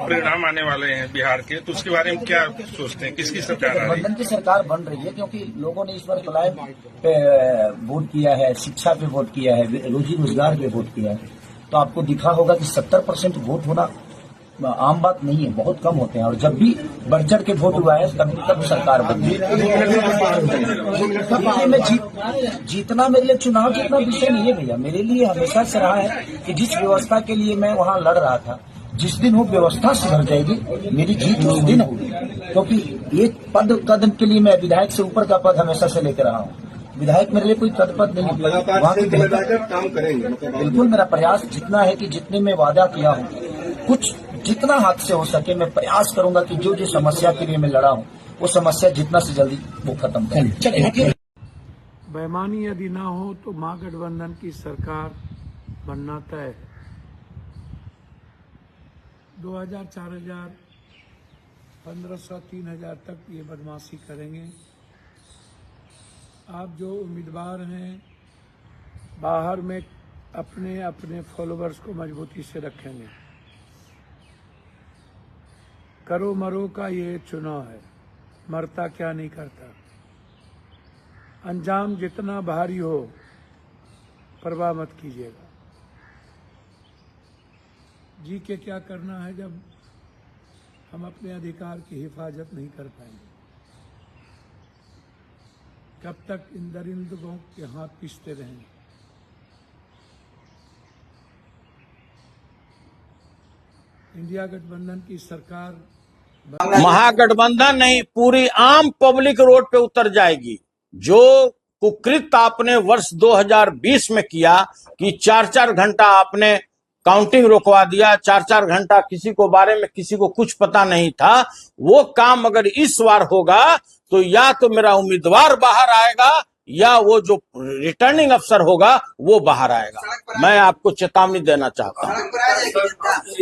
परिणाम आने वाले हैं बिहार के, तो उसके बारे में क्या सोचते हैं? किसकी सरकार आ रही है? गठबंधन की सरकार बन रही है, क्योंकि लोगों ने इस बार पलायन पे वोट किया है, शिक्षा पे वोट किया है, रोजी रोजगार पे वोट किया है। तो आपको दिखा होगा कि 70% वोट होना आम बात नहीं है, बहुत कम होते हैं। और जब भी बढ़ चढ़ के वोट हुआ है तब सरकार बनी। में जीतना मेरे लिए चुनाव जीतना विषय नहीं है भैया। मेरे लिए हमेशा से रहा है कि जिस व्यवस्था के लिए मैं वहां लड़ रहा था, जिस दिन वो व्यवस्था सुधर जाएगी मेरी जीत उस दिन होगी। क्योंकि एक पद के लिए मैं विधायक से ऊपर का पद हमेशा से लेकर रहा हूँ। विधायक मेरे लिए कोई पद नहीं है। वहाँ की बेहतर काम करेंगे। बिल्कुल, मेरा प्रयास जितना है कि जितने में वादा किया हूँ, कुछ जितना हाथ से हो सके मैं प्रयास करूंगा कि जो समस्या के लिए मैं लड़ा हूँ वो समस्या जितना से जल्दी वो खत्म करें। बेईमानी यदि ना हो तो महागठबंधन की सरकार बनना तय है। 2000, 4000, 1500, 3000 तक ये बदमाशी करेंगे। आप जो उम्मीदवार हैं बाहर में अपने अपने फॉलोअर्स को मजबूती से रखेंगे। करो मरो का ये चुनाव है, मरता क्या नहीं करता। अंजाम जितना भारी हो परवाह मत कीजिएगा। जी के क्या करना है जब हम अपने अधिकार की हिफाजत नहीं कर पाएंगे? कब तक इन दरिंदों के हाथ पीसते रहेंगे? इंडिया गठबंधन की सरकार महागठबंधन नहीं, पूरी आम पब्लिक रोड पे उतर जाएगी। जो कुकृत आपने वर्ष 2020 में किया कि 4-4 घंटा आपने काउंटिंग रोकवा दिया, 4-4 घंटा किसी को बारे में किसी को कुछ पता नहीं था, वो काम अगर इस बार होगा तो या तो मेरा उम्मीदवार बाहर आएगा या वो जो रिटर्निंग अफसर होगा वो बाहर आएगा। मैं आपको चेतावनी देना चाहता हूं।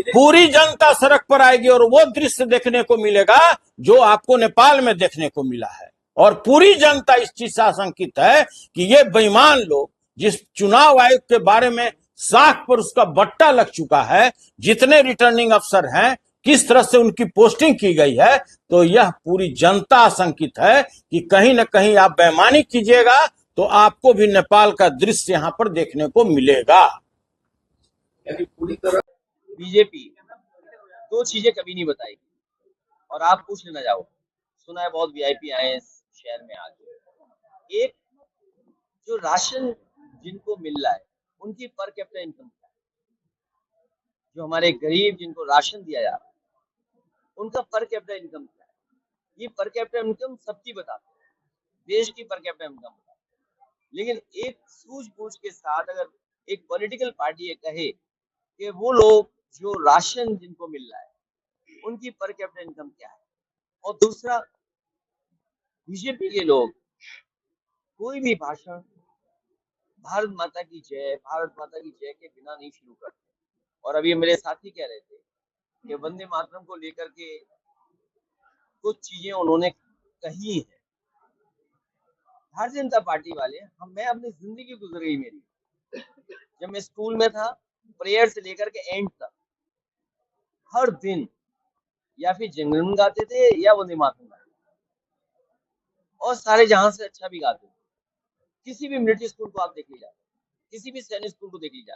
पूरी जनता सड़क पर आएगी और वो दृश्य देखने को मिलेगा जो आपको नेपाल में देखने को मिला है। और पूरी जनता इस चीज से आशंकित है कि ये बेईमान लोग, जिस चुनाव आयोग के बारे में साख पर उसका बट्टा लग चुका है, जितने रिटर्निंग अफसर हैं, किस तरह से उनकी पोस्टिंग की गई है, तो यह पूरी जनता आशंकित है कि कहीं न कहीं आप बेईमानी कीजिएगा तो आपको भी नेपाल का दृश्य यहां पर देखने को मिलेगा। पूरी तरह बीजेपी दो चीजें कभी नहीं बताएगी और आप पूछ लेना जाओ। सुना है बहुत वीआईपी आए हैं शहर में आज। एक जो राशन जिनको मिल रहा है उनकी पर कैपिटा इनकम क्या है? जो हमारे गरीब जिनको राशन दिया जा रहा है उनका पर कैपिटा इनकम क्या है? ये पर कैपिटा इनकम सबकी बताते हैं, देश की पर कैपिटा इनकम बताते हैं। लेकिन एक सूझबूझ के साथ अगर एक पॉलिटिकल पार्टी ये कहे कि वो लोग जो राशन जिनको मिल रहा है उनकी पर कैपिटा इनकम क्या है, और दूसरा बीजेपी के लोग कोई भी भाषण भारत माता की जय, भारत माता की जय के बिना नहीं शुरू करते। और अभी मेरे साथी कह रहे थे कि वंदे मातरम को लेकर के कुछ चीजें उन्होंने कही हैं। भारतीय जनता पार्टी वाले मैं अपनी जिंदगी गुजर गई मेरी, जब मैं स्कूल में था प्रेयर से लेकर के एंड तक हर दिन या फिर जनगण गाते थे या वंदे मातरम गाते थे, और सारे जहां से अच्छा भी गाते थे। किसी भी मिलिट्री स्कूल को आप देख लीजिए, किसी भी सैनिक स्कूल को देख लीजिए।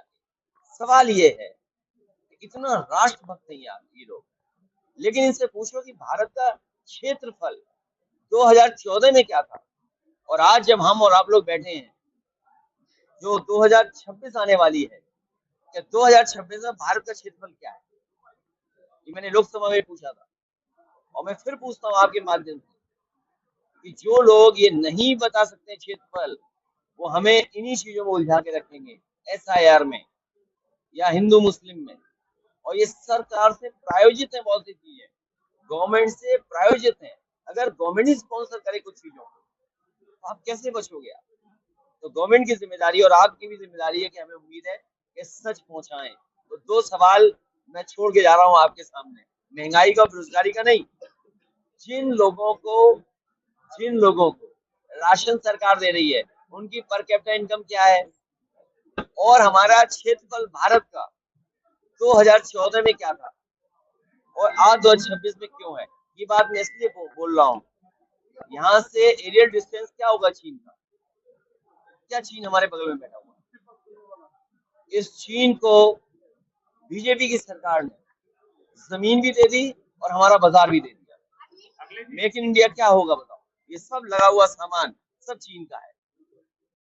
सवाल ये है कि इतना राष्ट्रभक्त है ये लोग, लेकिन इनसे पूछो कि भारत का क्षेत्रफल 2014 में क्या था और आज जब हम और आप लोग बैठे हैं जो 2026 आने वाली है, क्या 2026 में भारत का क्षेत्रफल क्या है? ये मैंने लोकसभा में पूछा था और मैं फिर पूछता हूँ आपके माध्यम से कि जो लोग ये नहीं बता सकते क्षेत्रफल, वो हमें इन्हीं चीजों में उलझा के रखेंगे, SIR में या हिंदू मुस्लिम में। और ये सरकार से प्रायोजित है, बहुत सी चीजें गवर्नमेंट से प्रायोजित है। अगर गवर्नमेंट ही स्पॉन्सर करे कुछ चीजों को तो आप कैसे बचोगे? आप तो गवर्नमेंट की जिम्मेदारी और आपकी भी जिम्मेदारी है कि हमें उम्मीद है कि सच पहुंचाएं। तो दो सवाल मैं छोड़ के जा रहा हूं आपके सामने, महंगाई का, बेरोजगारी का नहीं। जिन लोगों को राशन सरकार दे रही है उनकी पर कैपिटा इनकम क्या है, और हमारा क्षेत्रफल भारत का 2014 में क्या था, और आज 2026 में क्यों है? ये बात मैं इसलिए बोल रहा हूँ, यहाँ से एरियल डिस्टेंस क्या होगा चीन का? क्या चीन हमारे बगल में बैठा हुआ है? इस चीन को बीजेपी की सरकार ने जमीन भी दे दी और हमारा बाजार भी दे दिया। मेक इन इंडिया क्या होगा बताओ? ये सब लगा हुआ सामान सब चीन का है।